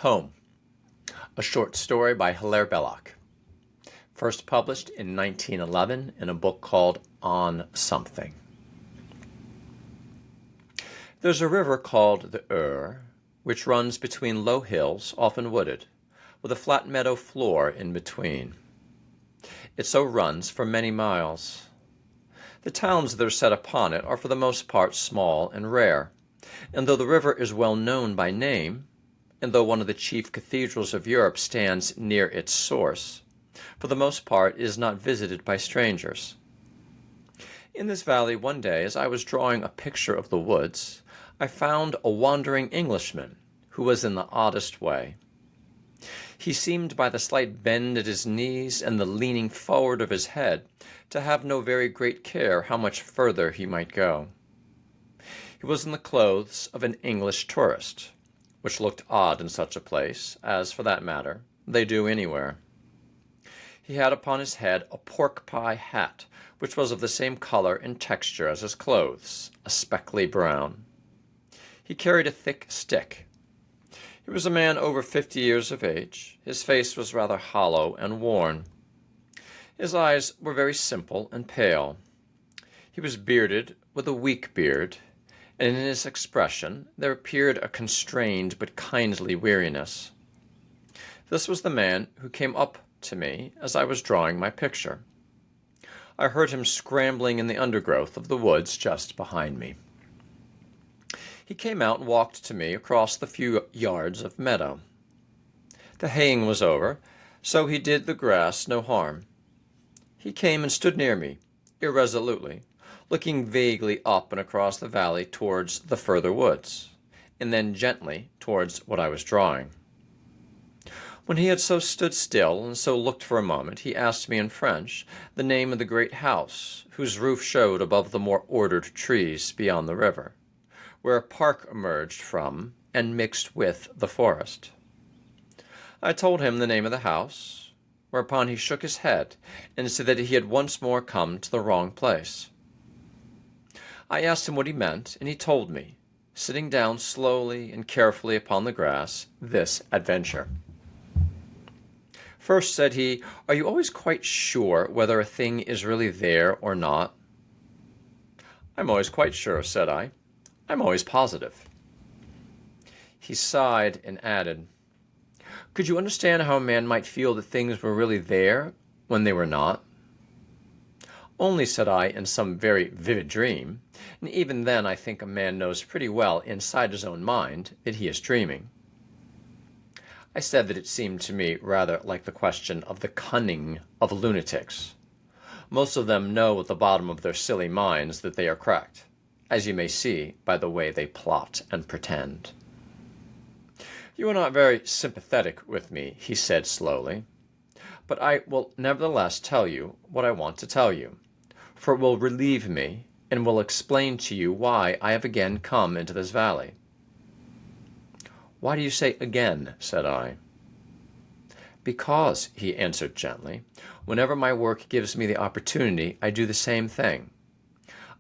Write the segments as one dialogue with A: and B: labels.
A: Home, a short story by Hilaire Belloc, first published in 1911 in a book called On Something. There's a river called the Eure, which runs between low hills, often wooded, with a flat meadow floor in between. It so runs for many miles. The towns that are set upon it are for the most part small and rare, and though the river is well known by name, and though one of the chief cathedrals of Europe stands near its source, for the most part it is not visited by strangers. In this valley one day, as I was drawing a picture of the woods, I found a wandering Englishman who was in the oddest way. He seemed, by the slight bend at his knees and the leaning forward of his head, to have no very great care how much further he might go. He was in the clothes of an English tourist, which looked odd in such a place, as, for that matter, they do anywhere. He had upon his head a pork-pie hat, which was of the same color and texture as his clothes, a speckly brown. He carried a thick stick. He was a man over 50 years of age. His face was rather hollow and worn. His eyes were very simple and pale. He was bearded with a weak beard, and in his expression there appeared a constrained but kindly weariness. This was the man who came up to me as I was drawing my picture. I heard him scrambling in the undergrowth of the woods just behind me. He came out and walked to me across the few yards of meadow. The haying was over, so he did the grass no harm. He came and stood near me, irresolutely, looking vaguely up and across the valley towards the further woods, and then gently towards what I was drawing. When he had so stood still and so looked for a moment, he asked me in French the name of the great house whose roof showed above the more ordered trees beyond the river, where a park emerged from and mixed with the forest. I told him the name of the house, whereupon he shook his head and said that he had once more come to the wrong place. I asked him what he meant, and he told me, sitting down slowly and carefully upon the grass, this adventure. First, said he, "Are you always quite sure whether a thing is really there or not?" "I'm always quite sure," said I. "I'm always positive." He sighed and added, "Could you understand how a man might feel that things were really there when they were not?" "Only," said I, "in some very vivid dream, and even then I think a man knows pretty well inside his own mind that he is dreaming." I said that it seemed to me rather like the question of the cunning of lunatics. Most of them know at the bottom of their silly minds that they are correct, as you may see by the way they plot and pretend. "You are not very sympathetic with me," he said slowly, "but I will nevertheless tell you what I want to tell you, for it will relieve me and will explain to you why I have again come into this valley." "Why do you say again?" said I. "Because," he answered gently, "whenever my work gives me the opportunity, I do the same thing.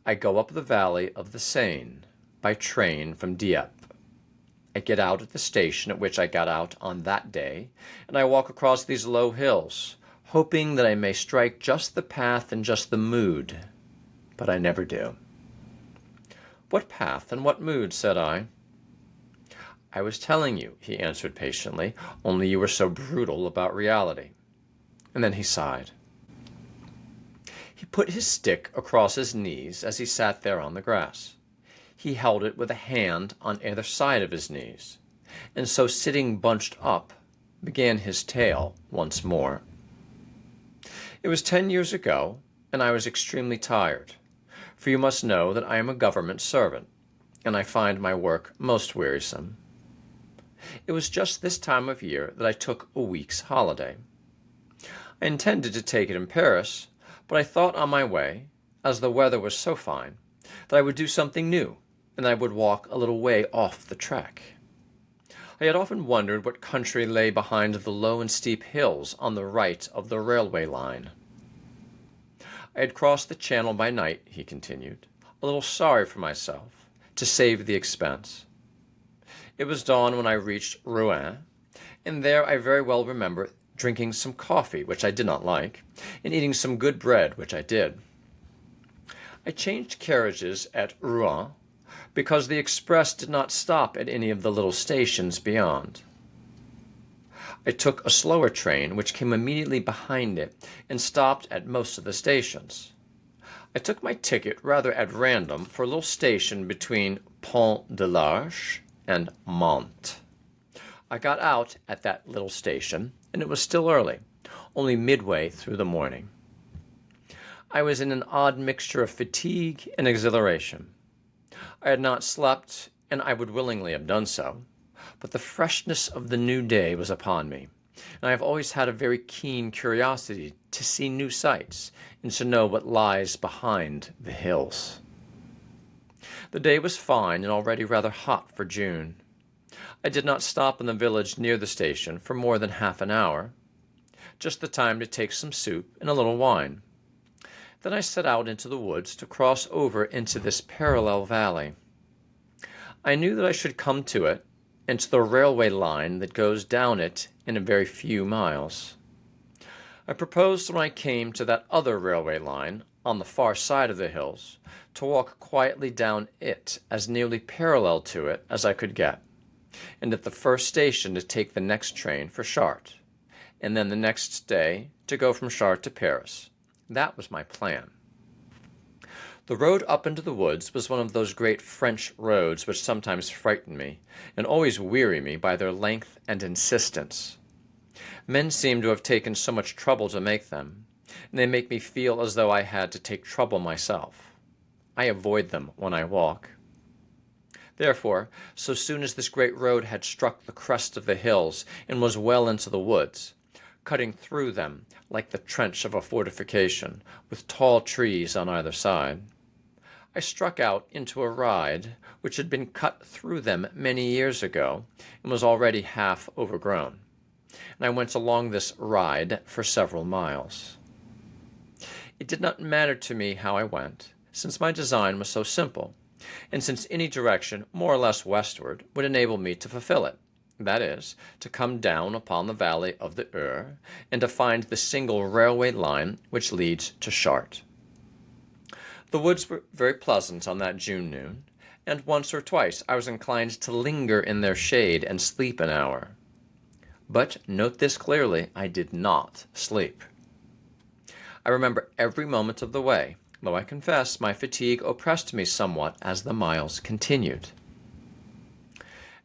A: I go up the valley of the Seine by train from Dieppe. I get out at the station at which I got out on that day, and I walk across these low hills, hoping that I may strike just the path and just the mood, but I never do." "What path and what mood?" said I. "I was telling you," he answered patiently, "only you were so brutal about reality." And then he sighed. He put his stick across his knees as he sat there on the grass. He held it with a hand on either side of his knees, and so sitting bunched up, began his tale once more. "It was 10 years ago, and I was extremely tired, for you must know that I am a government servant, and I find my work most wearisome. It was just this time of year that I took a week's holiday. I intended to take it in Paris, but I thought on my way, as the weather was so fine, that I would do something new, and I would walk a little way off the track. I had often wondered what country lay behind the low and steep hills on the right of the railway line. I had crossed the Channel by night," he continued, a little sorry for myself, to save the expense. It was dawn when I reached Rouen, And there I very well remember drinking some coffee, which I did not like, and eating some good bread, which I did. I changed carriages at Rouen because the express did not stop at any of the little stations beyond. I took a slower train, which came immediately behind it, and stopped at most of the stations. I took my ticket rather at random for a little station between Pont de l'Arche and Mantes. I got out at that little station, and it was still early, only midway through the morning. I was in an odd mixture of fatigue and exhilaration. I had not slept, and I would willingly have done so, but the freshness of the new day was upon me, and I have always had a very keen curiosity to see new sights and to know what lies behind the hills. The day was fine and already rather hot for June. I did not stop in the village near the station for more than half an hour, just the time to take some soup and a little wine. Then I set out into the woods to cross over into this parallel valley. I knew that I should come to it and to the railway line that goes down it in a very few miles. I proposed when I came to that other railway line on the far side of the hills to walk quietly down it as nearly parallel to it as I could get, and at the first station to take the next train for Chartres, and then the next day to go from Chartres to Paris. That was my plan. The road up into the woods was one of those great French roads which sometimes frighten me, and always weary me by their length and insistence. Men seem to have taken so much trouble to make them, and they make me feel as though I had to take trouble myself. I avoid them when I walk. Therefore, so soon as this great road had struck the crest of the hills and was well into the woods, cutting through them like the trench of a fortification, with tall trees on either side, I struck out into a ride which had been cut through them many years ago and was already half overgrown, and I went along this ride for several miles. It did not matter to me how I went, since my design was so simple, and since any direction more or less westward would enable me to fulfill it. That is, to come down upon the valley of the Eure, and to find the single railway line which leads to Chartres. The woods were very pleasant on that June noon, and once or twice I was inclined to linger in their shade and sleep an hour. But note this clearly, I did not sleep. I remember every moment of the way, though I confess my fatigue oppressed me somewhat as the miles continued.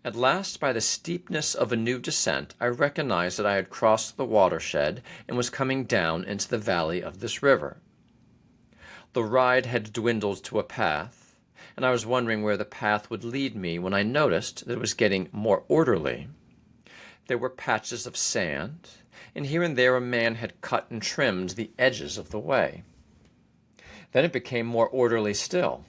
A: At last, by the steepness of a new descent, I recognized that I had crossed the watershed and was coming down into the valley of this river. The ride had dwindled to a path, and I was wondering where the path would lead me when I noticed that it was getting more orderly. There were patches of sand, and here and there a man had cut and trimmed the edges of the way. Then it became more orderly still.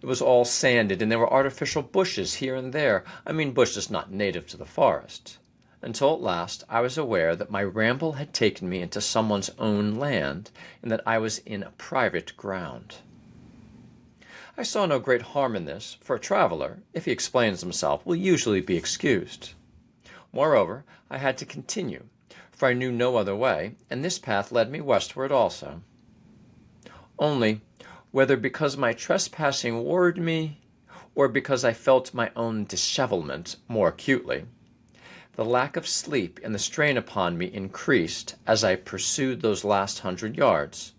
A: It was all sanded, and there were artificial bushes here and there. I mean bushes not native to the forest. Until at last I was aware that my ramble had taken me into someone's own land, and that I was in a private ground. I saw no great harm in this, for a traveler, if he explains himself, will usually be excused. Moreover, I had to continue, for I knew no other way, and this path led me westward also. Only, whether because my trespassing worried me, or because I felt my own dishevelment more acutely, the lack of sleep and the strain upon me increased as I pursued those last 100 yards,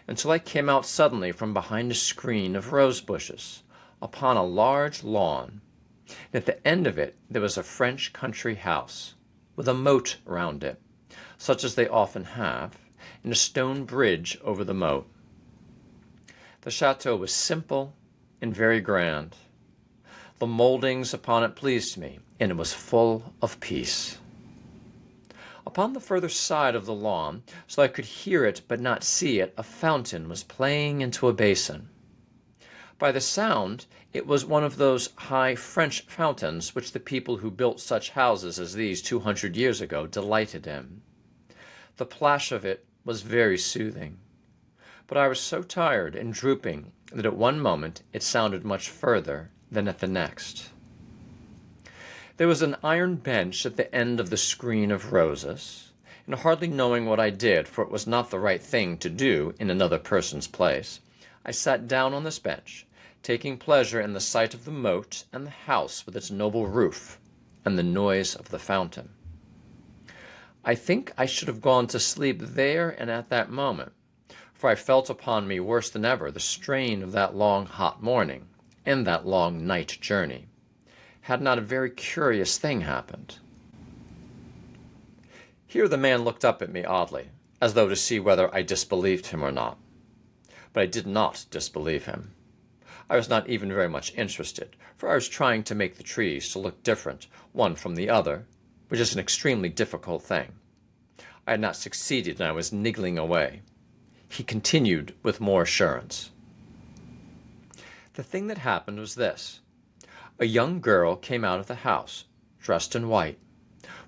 A: until I came out suddenly from behind a screen of rose bushes, upon a large lawn, and at the end of it there was a French country house, with a moat round it, such as they often have, and a stone bridge over the moat. The chateau was simple and very grand. The mouldings upon it pleased me, and it was full of peace. Upon the further side of the lawn, so I could hear it but not see it, a fountain was playing into a basin. By the sound, it was one of those high French fountains which the people who built such houses as these 200 years ago delighted in. The plash of it was very soothing. But I was so tired and drooping that at one moment it sounded much further than at the next. There was an iron bench at the end of the screen of roses, and hardly knowing what I did, for it was not the right thing to do in another person's place, I sat down on this bench, taking pleasure in the sight of the moat and the house with its noble roof, and the noise of the fountain. I think I should have gone to sleep there and at that moment, for I felt upon me worse than ever the strain of that long hot morning and that long night journey, had not a very curious thing happened. Here the man looked up at me oddly, as though to see whether I disbelieved him or not. But I did not disbelieve him. I was not even very much interested, for I was trying to make the trees to look different, one from the other, which is an extremely difficult thing. I had not succeeded, and I was niggling away. He continued with more assurance. The thing that happened was this. A young girl came out of the house, dressed in white,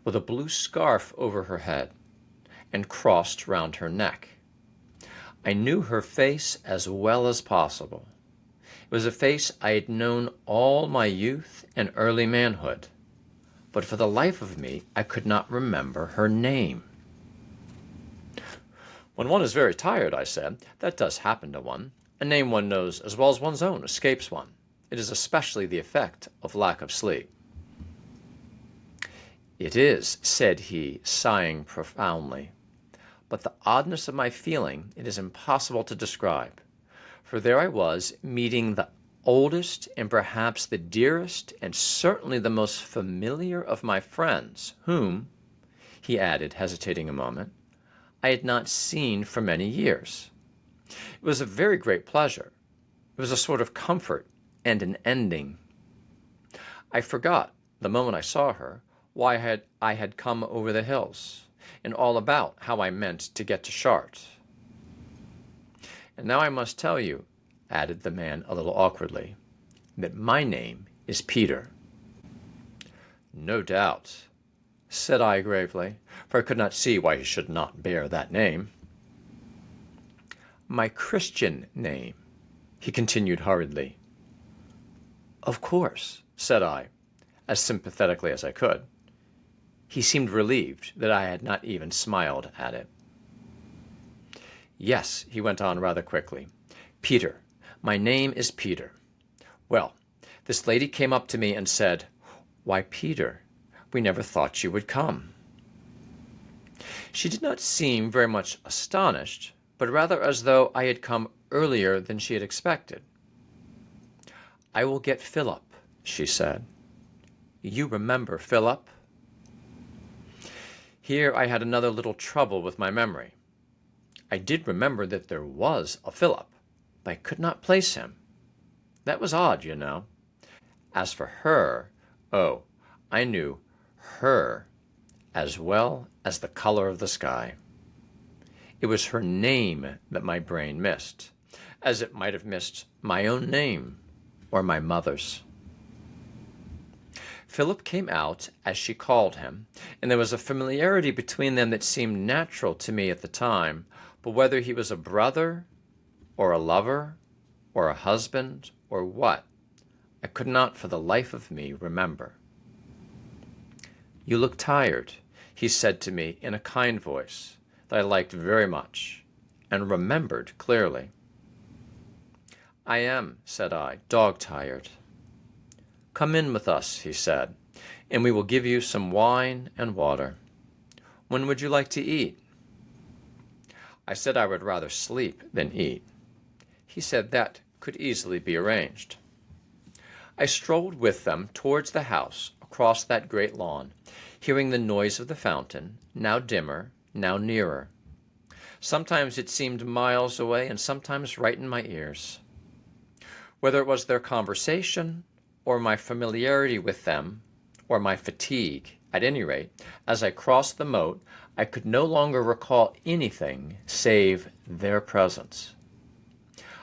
A: with a blue scarf over her head, and crossed round her neck. I knew her face as well as possible. It was a face I had known all my youth and early manhood, but for the life of me I could not remember her name. When one is very tired, I said, that does happen to one. A name one knows as well as one's own escapes one. It is especially the effect of lack of sleep. It is, said he, sighing profoundly. But the oddness of my feeling it is impossible to describe. For there I was, meeting the oldest and perhaps the dearest and certainly the most familiar of my friends, whom, he added, hesitating a moment, I had not seen for many years. It was a very great pleasure. It was a sort of comfort and an ending. I forgot, the moment I saw her, why I had come over the hills, and all about how I meant to get to Chartres. And now I must tell you, added the man a little awkwardly, that my name is Peter. No doubt, said I gravely, for I could not see why he should not bear that name. My Christian name, he continued hurriedly. Of course, said I, as sympathetically as I could. He seemed relieved that I had not even smiled at it. Yes, he went on rather quickly. Peter. My name is Peter. Well, this lady came up to me and said, Why, Peter, we never thought you would come. She did not seem very much astonished, but rather as though I had come earlier than she had expected. I will get Philip, she said. You remember Philip? Here I had another little trouble with my memory. I did remember that there was a Philip, but I could not place him. That was odd, you know. As for her, oh, I knew her as well as the color of the sky. It was her name that my brain missed, as it might have missed my own name or my mother's. Philip came out as she called him, and there was a familiarity between them that seemed natural to me at the time, but whether he was a brother or a lover or a husband or what, I could not for the life of me remember. You look tired, he said to me in a kind voice that I liked very much and remembered clearly. I am, said I, dog-tired. Come in with us, he said, and we will give you some wine and water. When would you like to eat? I said I would rather sleep than eat. He said that could easily be arranged. I strolled with them towards the house across that great lawn, hearing the noise of the fountain, now dimmer, now nearer. Sometimes it seemed miles away, and sometimes right in my ears. Whether it was their conversation, or my familiarity with them, or my fatigue, at any rate, as I crossed the moat, I could no longer recall anything save their presence.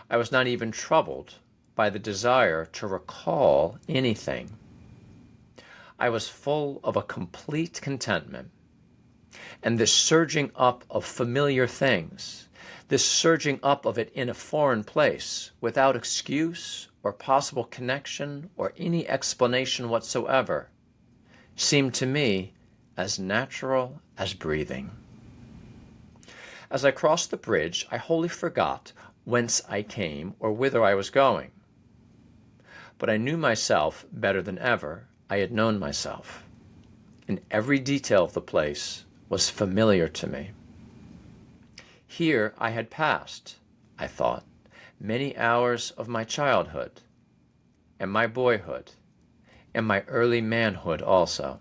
A: I was not even troubled by the desire to recall anything. I was full of a complete contentment. And this surging up of familiar things, this surging up of it in a foreign place, without excuse or possible connection or any explanation whatsoever, seemed to me as natural as breathing. As I crossed the bridge, I wholly forgot whence I came or whither I was going. But I knew myself better than ever I had known myself, and every detail of the place was familiar to me. Here I had passed, I thought, many hours of my childhood, and my boyhood, and my early manhood also.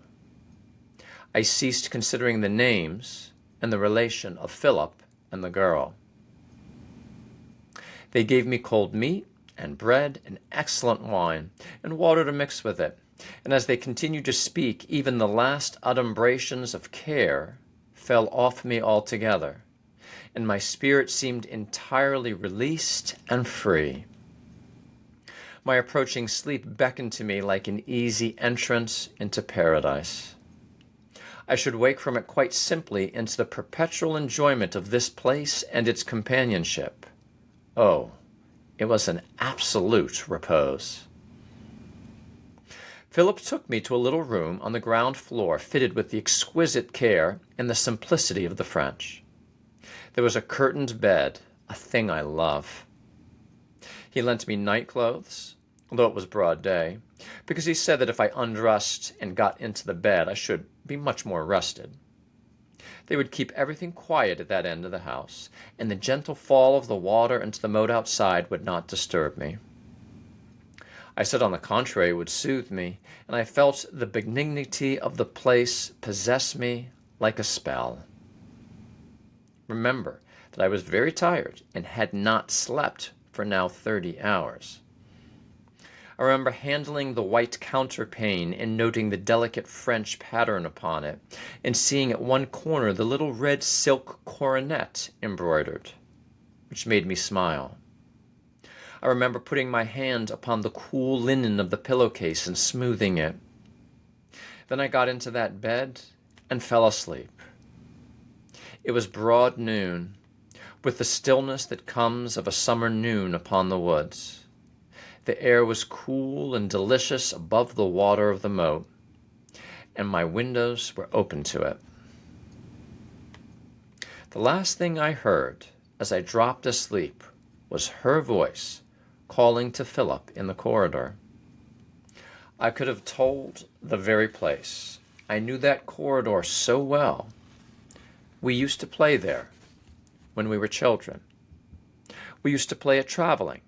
A: I ceased considering the names and the relation of Philip and the girl. They gave me cold meat and bread and excellent wine, and water to mix with it, and as they continued to speak, even the last adumbrations of care fell off me altogether, and my spirit seemed entirely released and free. My approaching sleep beckoned to me like an easy entrance into paradise. I should wake from it quite simply into the perpetual enjoyment of this place and its companionship. Oh, it was an absolute repose. Philip took me to a little room on the ground floor fitted with the exquisite care and the simplicity of the French. There was a curtained bed, a thing I love. He lent me night clothes, although it was broad day, because he said that if I undressed and got into the bed, I should be much more rested. They would keep everything quiet at that end of the house, and the gentle fall of the water into the moat outside would not disturb me. I said, on the contrary, it would soothe me, and I felt the benignity of the place possess me like a spell. Remember that I was very tired and had not slept for now 30 hours. I remember handling the white counterpane and noting the delicate French pattern upon it, and seeing at one corner the little red silk coronet embroidered, which made me smile. I remember putting my hand upon the cool linen of the pillowcase and smoothing it. Then I got into that bed and fell asleep. It was broad noon, with the stillness that comes of a summer noon upon the woods. The air was cool and delicious above the water of the moat, and my windows were open to it. The last thing I heard as I dropped asleep was her voice calling to Philip in the corridor. I could have told the very place. I knew that corridor so well. We used to play there when we were children. We used to play at traveling,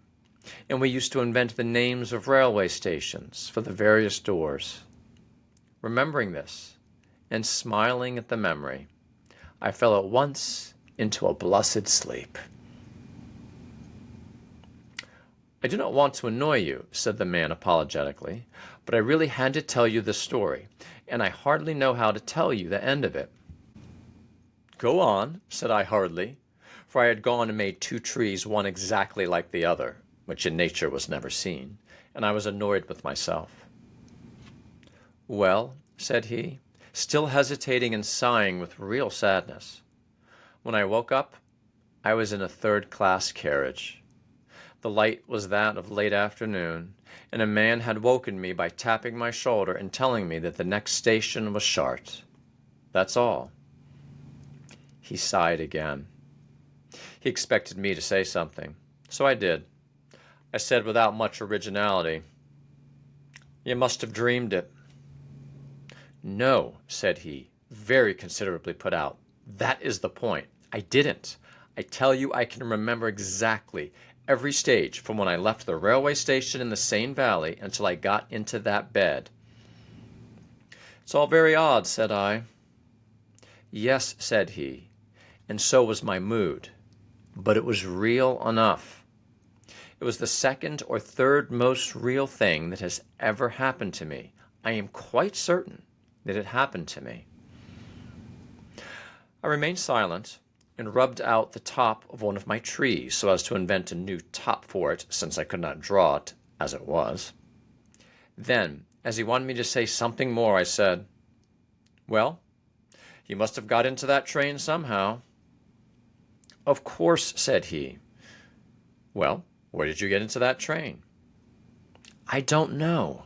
A: and we used to invent the names of railway stations for the various doors. Remembering this, and smiling at the memory, I fell at once into a blessed sleep. I do not want to annoy you, said the man apologetically, but I really had to tell you the story, and I hardly know how to tell you the end of it. Go on, said I hurriedly, for I had gone and made 2 trees, one exactly like the other, which in nature was never seen, and I was annoyed with myself. Well, said he, still hesitating and sighing with real sadness, when I woke up, I was in a 3rd-class carriage. The light was that of late afternoon, and a man had woken me by tapping my shoulder and telling me that the next station was Chartres. That's all. He sighed again. He expected me to say something, so I did. I said without much originality, "You must have dreamed it." "No," said he, very considerably put out. "That is the point. I didn't. I tell you I can remember exactly every stage from when I left the railway station in the Seine Valley until I got into that bed." "It's all very odd," said I. "Yes," said he, "and so was my mood. But it was real enough. It was the 2nd or 3rd most real thing that has ever happened to me. I am quite certain that it happened to me." I remained silent and rubbed out the top of one of my trees so as to invent a new top for it, since I could not draw it as it was. Then, as he wanted me to say something more, I said, "Well, you must have got into that train somehow." "Of course," said he. "Well, where did you get into that train?" "I don't know."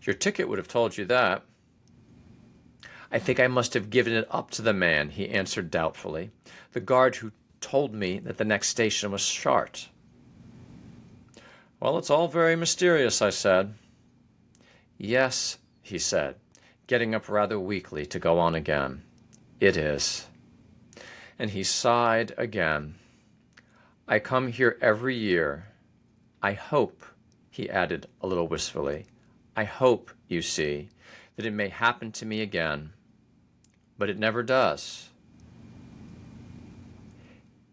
A: "Your ticket would have told you that." I think I must have given it up to the man, he answered doubtfully, the guard who told me that the next station was Chartres. Well, it's all very mysterious, I said. Yes, he said, getting up rather weakly to go on again. It is. And he sighed again. I come here every year. I hope, he added a little wistfully, I hope, you see, that it may happen to me again. But it never does.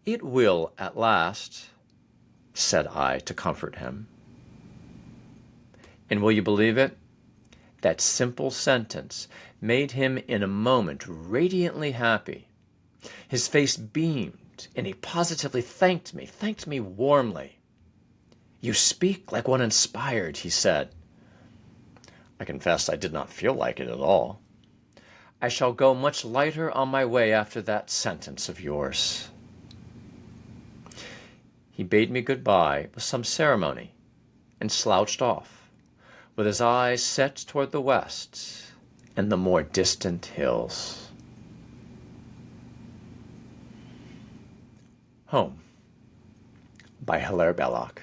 A: It will at last, said I to comfort him. And will you believe it? That simple sentence made him in a moment radiantly happy. His face beamed, and he positively thanked me warmly. You speak like one inspired, he said. I confess I did not feel like it at all. I shall go much lighter on my way after that sentence of yours. He bade me good-bye with some ceremony and slouched off, with his eyes set toward the west and the more distant hills. Home by Hilaire Belloc.